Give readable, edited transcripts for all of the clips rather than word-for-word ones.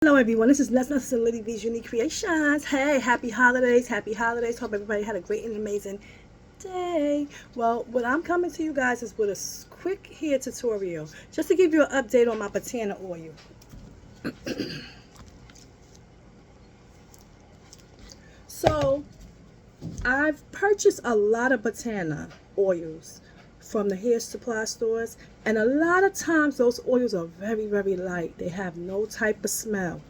Hello everyone, this is Nuts and Lady V's Unique Creations. Hey, happy holidays, happy holidays. Hope everybody had a great and amazing day. Well, what I'm coming to you guys is with a quick hair tutorial, just to give you an update on my Batana oil. So, I've purchased a lot of Batana oils from the hair supply stores, and a lot of times those oils are very light. They have no type of smell.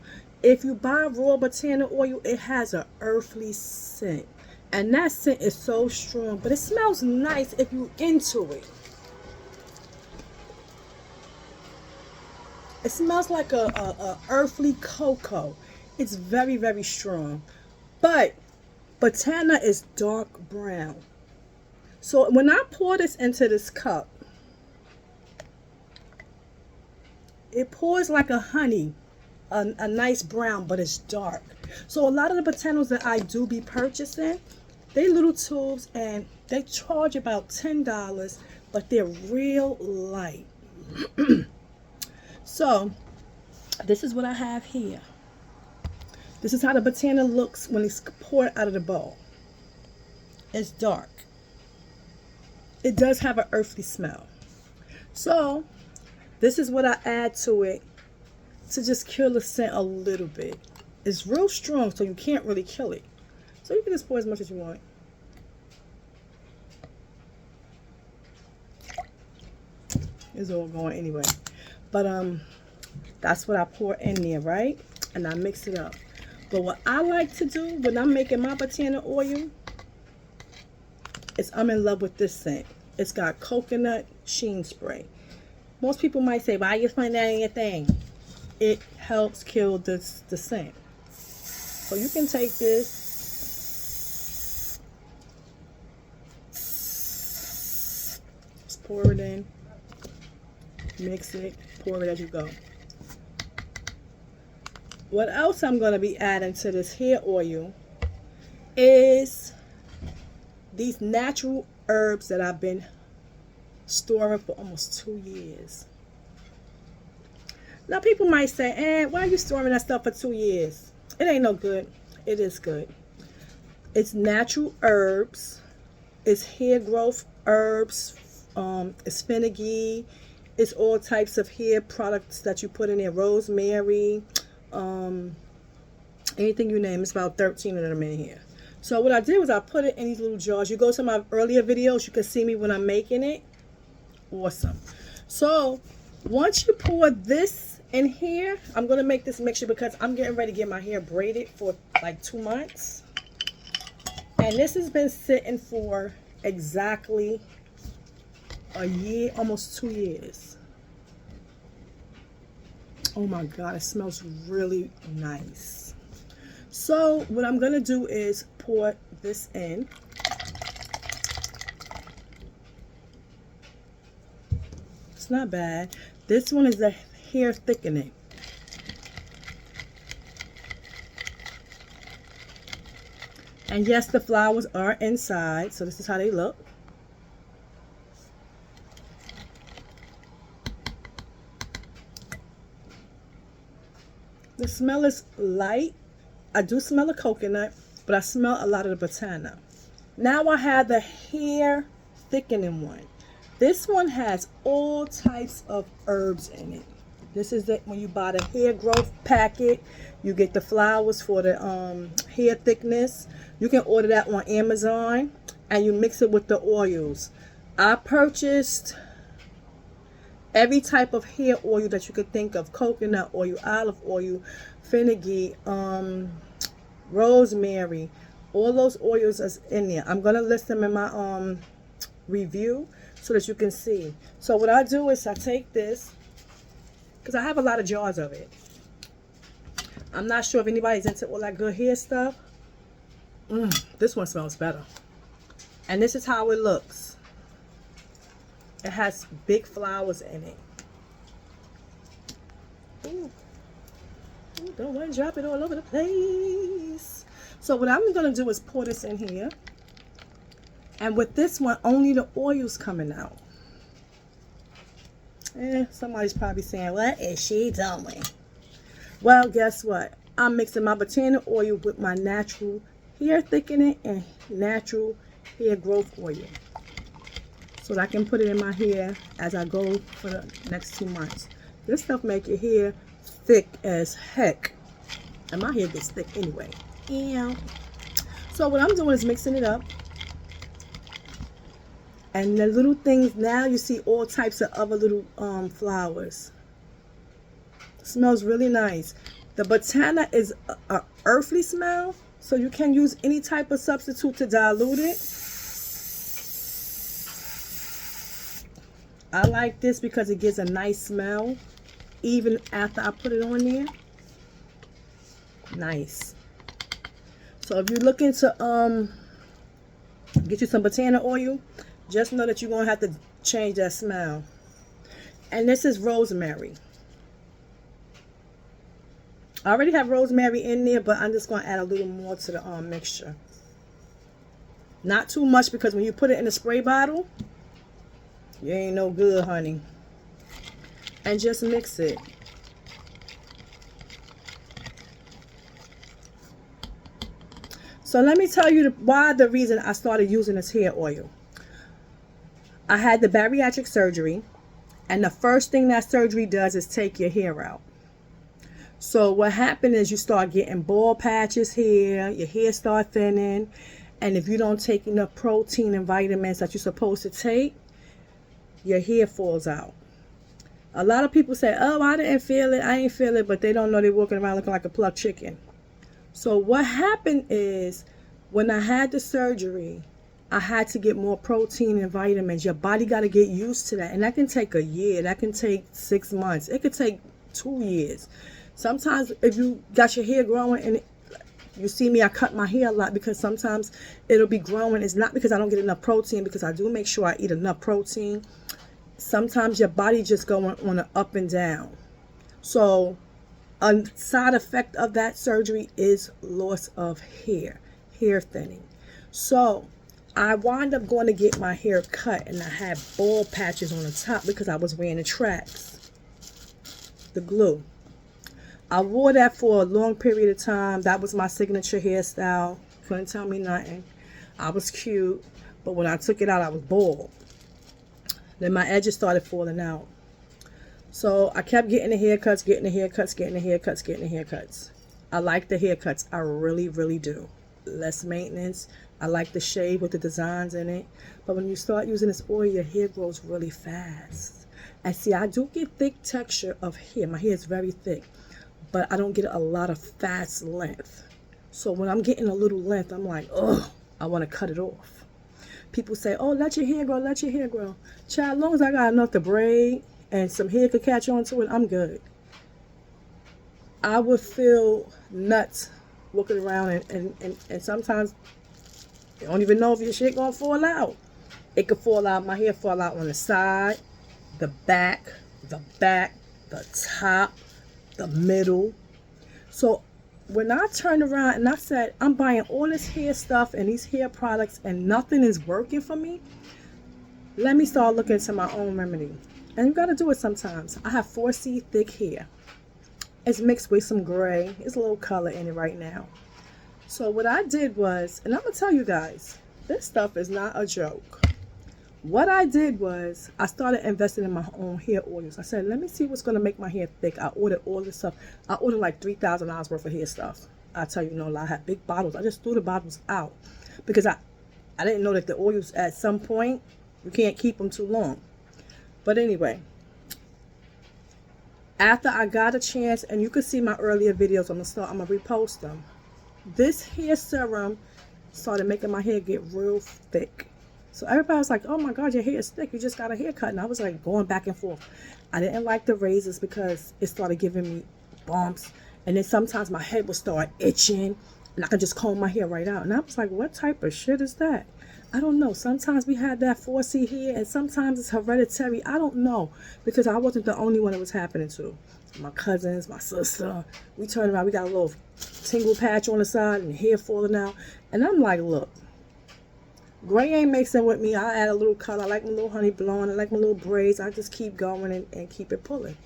If you buy raw Batana oil, it has an earthly scent, and that scent is so strong, but it smells nice if you into it. It smells like a earthly cocoa. It's very strong, but Batana is dark brown. So when I pour this into this cup, it pours like a honey, a nice brown, but it's dark. So a lot of the Batanas that I do be purchasing, they little tubes and they charge about $10, but they're real light. So this is what I have here. This is how the Batana looks when it's poured out of the bowl. It's dark. It does have an earthly smell. So this is what I add to it to just kill the scent a little bit. It's real strong, so you can't really kill it. So you can just pour as much as you want. It's all going anyway. But that's what I pour in there, right? And I mix it up. But what I like to do when I'm making my Batana oil is I'm in love with this scent. It's got coconut sheen spray. Most people might say, why are you putting that in your thing? It helps kill the scent. So you can take this, just pour it in, mix it, pour it as you go. What else I'm going to be adding to this hair oil is these natural herbs that I've been storing for almost 2 years. Now people might say, why are you storing that stuff for 2 years? It ain't no good. It is good. It's natural herbs. It's hair growth herbs. It's fenugreek. It's all types of hair products that you put in there. Rosemary. Anything you name. It's about 13 of them in here. So what I did was I put it in these little jars. You go to my earlier videos, you can see me when I'm making it. Awesome. So once you pour this in here, I'm going to make this mixture because I'm getting ready to get my hair braided for like 2 months. And this has been sitting for exactly a year, almost 2 years. Oh my God, it smells really nice. So what I'm going to do is pour this in. It's not bad. This one is the hair thickening. And yes, the flowers are inside. So this is how they look. The smell is light. I do smell a coconut, but I smell a lot of the Batana. Now I have the hair thickening one. This one has all types of herbs in it. This is it. When you buy the hair growth packet, you get the flowers for the hair thickness. You can order that on Amazon, and you mix it with the oils. I purchased every type of hair oil that you could think of: coconut oil, olive oil, fenugreek, rosemary. All those oils is in there. I'm gonna list them in my review so that you can see. So what I do is I take this, because I have a lot of jars of it. I'm not sure if anybody's into all that good hair stuff. This one smells better. And this is how it looks. It has big flowers in it. Ooh. Ooh, don't want to drop it all over the place. So what I'm going to do is pour this in here. And with this one, only the oil's coming out. Somebody's probably saying, what is she doing? Well, guess what? I'm mixing my Batana oil with my natural hair thickening and natural hair growth oil, so that I can put it in my hair as I go for the next 2 months. This stuff make your hair thick as heck. And my hair gets thick anyway. Yeah. So what I'm doing is mixing it up. And the little things, now you see all types of other little flowers. Smells really nice. The Batana is a earthly smell, so you can use any type of substitute to dilute it. I like this because it gives a nice smell even after I put it on there. Nice. So if you're looking to get you some Batana oil, just know that you're going to have to change that smell. And this is rosemary. I already have rosemary in there, but I'm just going to add a little more to the mixture. Not too much, because when you put it in a spray bottle, you ain't no good, honey. And just mix it. So let me tell you why the reason I started using this hair oil. I had the bariatric surgery, and the first thing that surgery does is take your hair out. So what happened is you start getting bald patches here, your hair start thinning, and if you don't take enough protein and vitamins that you're supposed to take, your hair falls out. A lot of people say, oh, I didn't feel it, I ain't feel it, but they don't know they're walking around looking like a plucked chicken. So what happened is, when I had the surgery, I had to get more protein and vitamins. Your body got to get used to that. And that can take a year. That can take 6 months. It could take 2 years. Sometimes if you got your hair growing, and you see me, I cut my hair a lot because sometimes it'll be growing. It's not because I don't get enough protein, because I do make sure I eat enough protein. Sometimes your body just going on an up and down. So a side effect of that surgery is loss of hair thinning. So I wound up going to get my hair cut, and I had bald patches on the top because I was wearing the tracks, the glue. I wore that for a long period of time. That was my signature hairstyle. Couldn't tell me nothing. I was cute, but when I took it out, I was bald. Then my edges started falling out. So I kept getting the haircuts, getting the haircuts, getting the haircuts, getting the haircuts. I like the haircuts. I really, really do. Less maintenance. I like the shade with the designs in it. But when you start using this oil, your hair grows really fast. And see, I do get thick texture of hair. My hair is very thick. But I don't get a lot of fast length. So when I'm getting a little length, I'm like, oh, I want to cut it off. People say, oh, let your hair grow, let your hair grow. Child, as long as I got enough to braid and some hair could catch on to it, I'm good. I would feel nuts walking around, and sometimes you don't even know if your shit gonna fall out. It could fall out, my hair fall out on the side, the back, the top, the middle. So when I turned around and I said, I'm buying all this hair stuff and these hair products and nothing is working for me, let me start looking into my own remedy. And you got to do it sometimes. I have 4C thick hair. It's mixed with some gray. It's a little color in it right now. So what I did was, and I'm going to tell you guys, this stuff is not a joke. What I did was, I started investing in my own hair oils. I said, let me see what's going to make my hair thick. I ordered all this stuff. I ordered like $3,000 worth of hair stuff. I tell you no lie, I had big bottles. I just threw the bottles out because I didn't know that the oils, at some point, you can't keep them too long. But anyway, after I got a chance, and you can see my earlier videos, I'm going to repost them. This hair serum started making my hair get real thick. So everybody was like, oh my God, your hair is thick. You just got a haircut. And I was like going back and forth. I didn't like the razors because it started giving me bumps. And then sometimes my head would start itching and I could just comb my hair right out. And I was like, what type of shit is that? I don't know. Sometimes we had that 4C hair and sometimes it's hereditary. I don't know, because I wasn't the only one it was happening to. My cousins, my sister, we turned around, we got a little tingle patch on the side and hair falling out. And I'm like, look, gray ain't mixing with me. I add a little color. I like my little honey blonde. I like my little braids. I just keep going and keep it pulling.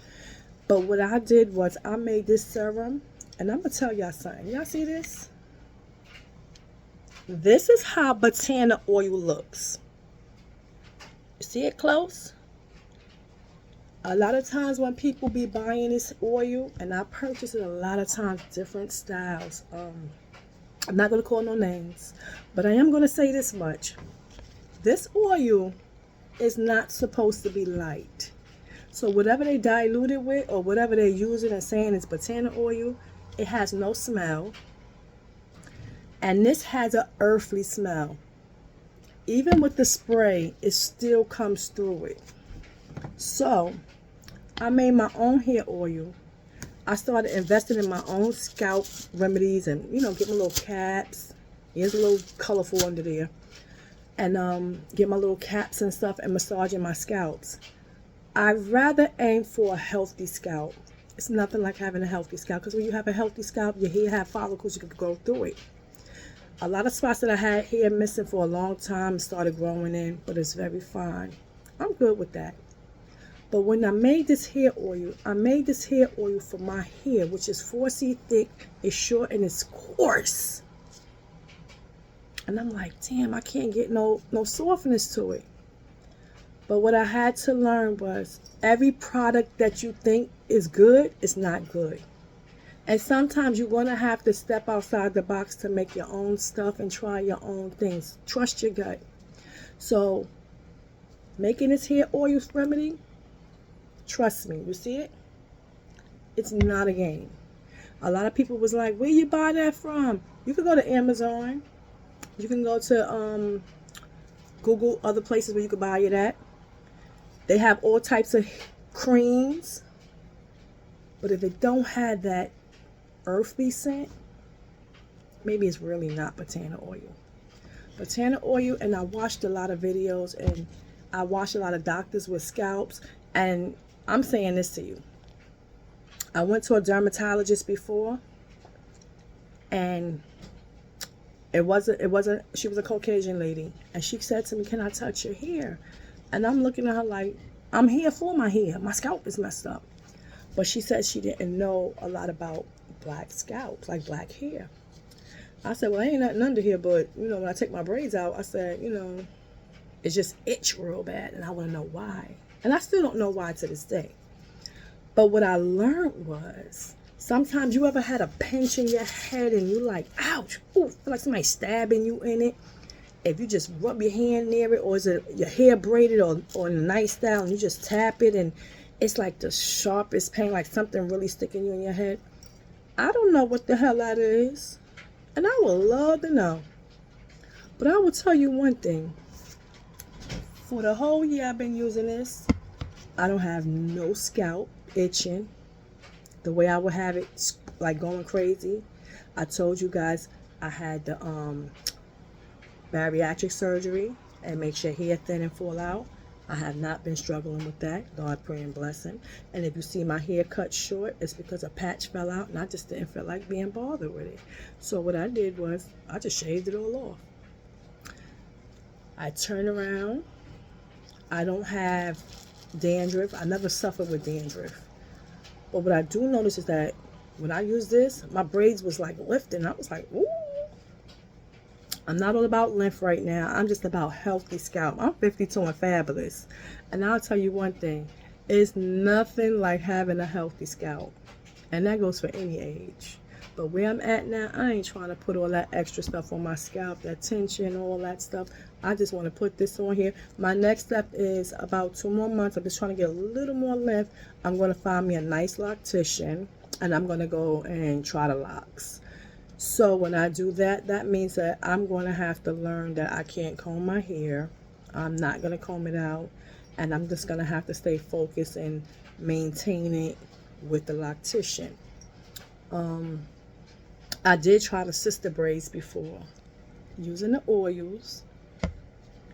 But what I did was I made this serum, and I'm gonna tell y'all something. Y'all see this? This is how Batana oil looks. You see it close? A lot of times when people be buying this oil, and I purchase it a lot of times, different styles. I'm not gonna call no names, but I am gonna say this much. This oil is not supposed to be light. So whatever they dilute it with, or whatever they're using and saying it's Batana oil, it has no smell. And this has an earthly smell. Even with the spray, it still comes through it. So I made my own hair oil. I started investing in my own scalp remedies and, get my little caps. Here's a little colorful under there. And get my little caps and stuff and massaging my scalps. I'd rather aim for a healthy scalp. It's nothing like having a healthy scalp, because when you have a healthy scalp, your hair have follicles, you can go through it. A lot of spots that I had hair missing for a long time started growing in, but it's very fine. I'm good with that. But when I made this hair oil, for my hair, which is 4C thick, it's short, and it's coarse. And I'm like, damn, I can't get no softness to it. But what I had to learn was every product that you think is good is not good. And sometimes you're going to have to step outside the box to make your own stuff and try your own things. Trust your gut. So making this hair oil remedy, trust me, you see it? It's not a game. A lot of people was like, where you buy that from? You can go to Amazon. You can go to Google, other places where you can buy it at. They have all types of creams. But if it don't have that earthly scent, maybe it's really not Batana oil. Batana oil, and I watched a lot of videos, and I watched a lot of doctors with scalps, and I'm saying this to you. I went to a dermatologist before, and she was a Caucasian lady, and she said to me, can I touch your hair? And I'm looking at her like, I'm here for my hair. My scalp is messed up. But she said she didn't know a lot about black scalps, like black hair. I said, well, ain't nothing under here, but, when I take my braids out, I said, it's just itch real bad, and I want to know why. And I still don't know why to this day. But what I learned was, sometimes you ever had a pinch in your head and you like, ouch, ooh, feel like somebody stabbing you in it. If you just rub your hand near it, or is it your hair braided or in a nice style, and you just tap it, and it's like the sharpest pain, like something really sticking you in your head. I don't know what the hell that is, and I would love to know. But I will tell you one thing. For the whole year I've been using this, I don't have no scalp itching the way I would have it, like going crazy. I told you guys I had the bariatric surgery and makes your hair thin and fall out. I have not been struggling with that. God, pray and blessing. And if you see my hair cut short, it's because a patch fell out, and I just didn't feel like being bothered with it. So what I did was I just shaved it all off. I turn around. I don't have dandruff. I never suffered with dandruff. But what I do notice is that when I use this, my braids was like lifting. I was like, ooh. I'm not all about length right now. I'm just about healthy scalp. I'm 52 and fabulous. And I'll tell you one thing. It's nothing like having a healthy scalp. And that goes for any age. But where I'm at now, I ain't trying to put all that extra stuff on my scalp, that tension, all that stuff. I just want to put this on here. My next step is about 2 more months. I'm just trying to get a little more length. I'm going to find me a nice loctician, and I'm going to go and try the locks. So when I do that, that means that I'm going to have to learn that I can't comb my hair. I'm not going to comb it out. And I'm just going to have to stay focused and maintain it with the loctician. I did try the sister braids before using the oils,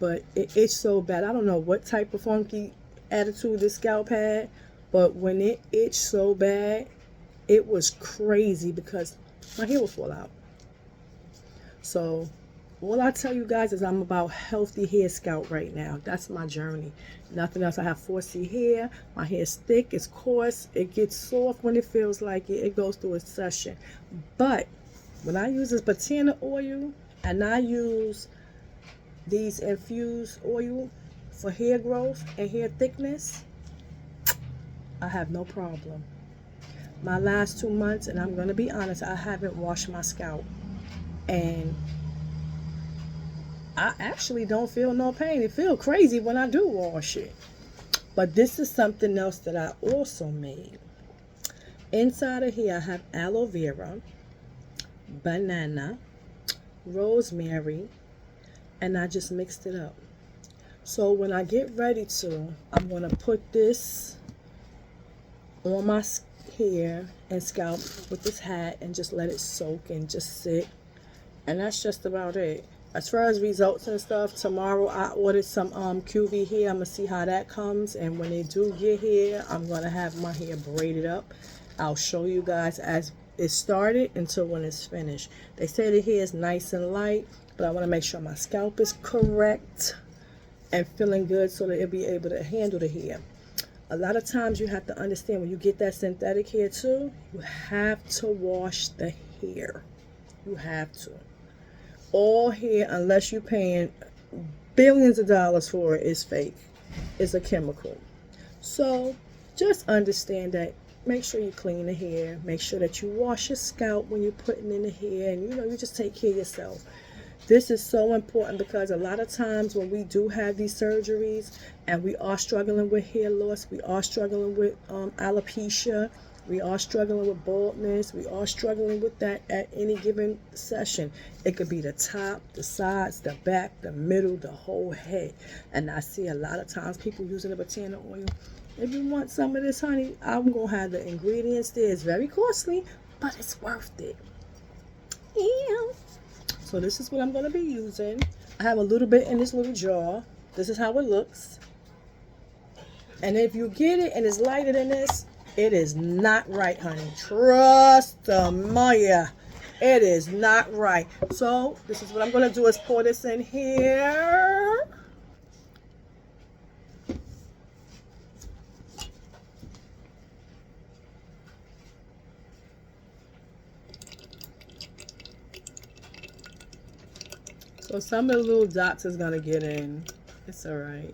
but it itched so bad. I don't know what type of funky attitude this scalp had, but when it itched so bad, it was crazy because my hair will fall out. So All I tell you guys is I'm about healthy hair scalp right now. That's my journey. Nothing else. I have 4C hair. My hair is thick, it's coarse, it gets soft when it feels like it. It goes through a session. But when I use this Batana oil and I use these infused oil for hair growth and hair thickness, I have no problem. My last 2 months, and I'm going to be honest, I haven't washed my scalp. And I actually don't feel no pain. It feels crazy when I do wash it. But this is something else that I also made. Inside of here, I have aloe vera, banana, rosemary, and I just mixed it up. So when I get ready to, I'm going to put this on my hair and scalp with this hat and just let it soak and just sit. And that's just about it. As far as results and stuff, tomorrow I ordered some QV hair. I'm going to see how that comes. And when they do get here, I'm going to have my hair braided up. I'll show you guys as it started until when it's finished. They say the hair is nice and light, but I want to make sure my scalp is correct and feeling good so that it'll be able to handle the hair. A lot of times you have to understand when you get that synthetic hair too, you have to wash the hair. You have to. All hair, unless you're paying billions of dollars for it, is fake. It's a chemical. So just understand that. Make sure you clean the hair. Make sure that you wash your scalp when you're putting in the hair. And you just take care of yourself. This is so important because a lot of times when we do have these surgeries and we are struggling with hair loss, we are struggling with alopecia, we are struggling with baldness, we are struggling with that at any given session. It could be the top, the sides, the back, the middle, the whole head. And I see a lot of times people using the Batana oil. If you want some of this, honey, I'm going to have the ingredients there. It's very costly, but it's worth it. Yeah. So this is what I'm going to be using. I have a little bit in this little jar. This is how it looks. And if you get it and it's lighter than this, it is not right, honey. Trust Maya. It is not right. So this is what I'm going to do is pour this in here. So some of the little dots is going to get in. It's all right.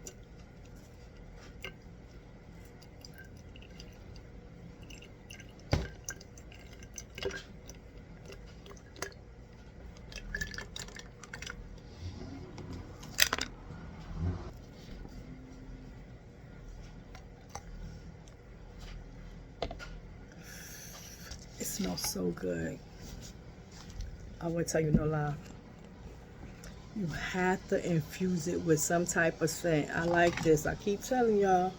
It smells so good. I won't tell you no lie. You have to infuse it with some type of scent. I like this. I keep telling y'all.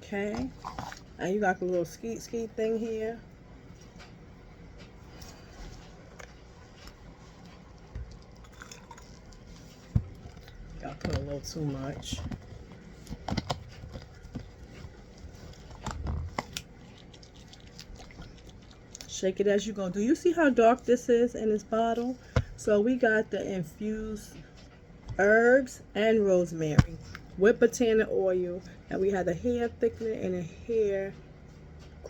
Okay. And you got the little skeet thing here. Y'all put a little too much. Shake it as you go. Do you see how dark this is in this bottle? So we got the infused herbs and rosemary with Batana oil, and we had a hair thickener and a hair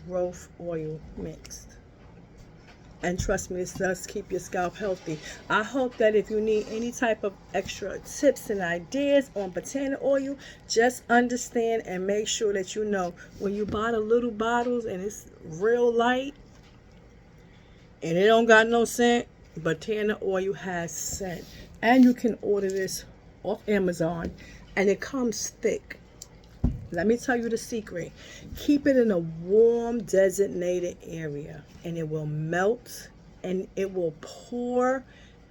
growth oil mixed. And trust me, this does keep your scalp healthy. I hope that if you need any type of extra tips and ideas on Batana oil, just understand and make sure that you know when you buy the little bottles and it's real light, and it don't got no scent, Batana oil has scent. And you can order this off Amazon, and it comes thick. Let me tell you the secret. Keep it in a warm, designated area, and it will melt, and it will pour.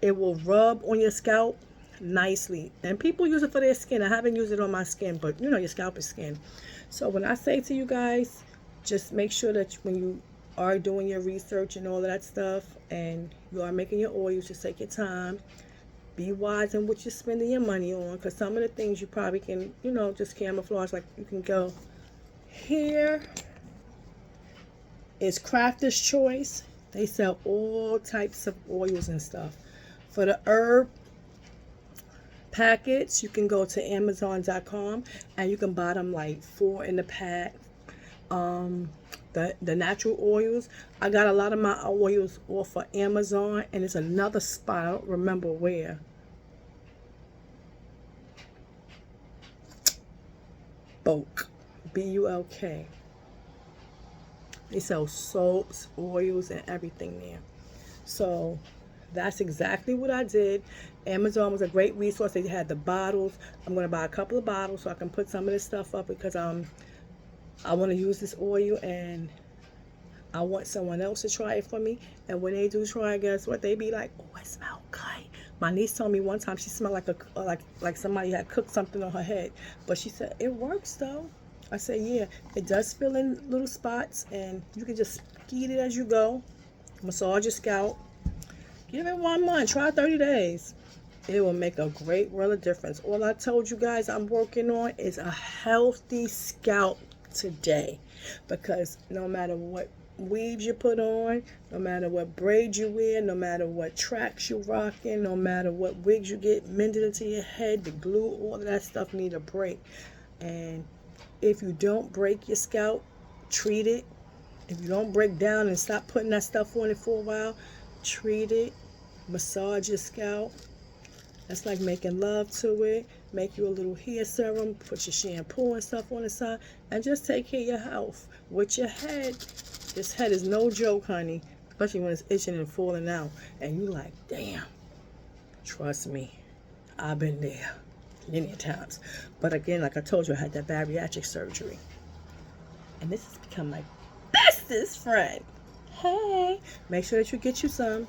It will rub on your scalp nicely. And people use it for their skin. I haven't used it on my skin, but your scalp is skin. So when I say to you guys, just make sure that when you are doing your research and all of that stuff, and you are making your oils, just take your time. Be wise in what you're spending your money on, because some of the things you probably can, just camouflage. Like you can go here is Crafter's Choice. They sell all types of oils and stuff. For the herb packets, you can go to Amazon.com and you can buy them like 4 in the pack. The natural oils, I got a lot of my oils off of Amazon, and it's another spot, I don't remember where. Bulk, B-U-L-K. They sell soaps, oils, and everything there. So that's exactly what I did. Amazon was a great resource. They had the bottles. I'm going to buy a couple of bottles so I can put some of this stuff up, because I want to use this oil, and I want someone else to try it for me. And when they do try it, guess what? They be like, "Oh, it smells good." My niece told me one time she smelled like somebody had cooked something on her head, but she said it works though. I said, yeah, it does fill in little spots, and you can just skeet it as you go. Massage your scalp. Give it 1 month. Try 30 days. It will make a great world of difference. All I told you guys I'm working on is a healthy scalp today, because no matter what weaves you put on, no matter what braids you wear, no matter what tracks you rocking, no matter what wigs you get mended into your head, the glue, all of that stuff need a break. And if you don't break your scalp, treat it. If you don't break down and stop putting that stuff on it for a while, treat it. Massage your scalp. That's like making love to it. Make you a little hair serum. Put your shampoo and stuff on the side. And just take care of your health. With your head, this head is no joke, honey. Especially when it's itching and falling out. And you like, damn. Trust me. I've been there many times. But again, like I told you, I had that bariatric surgery. And this has become my bestest friend. Hey. Make sure that you get you some.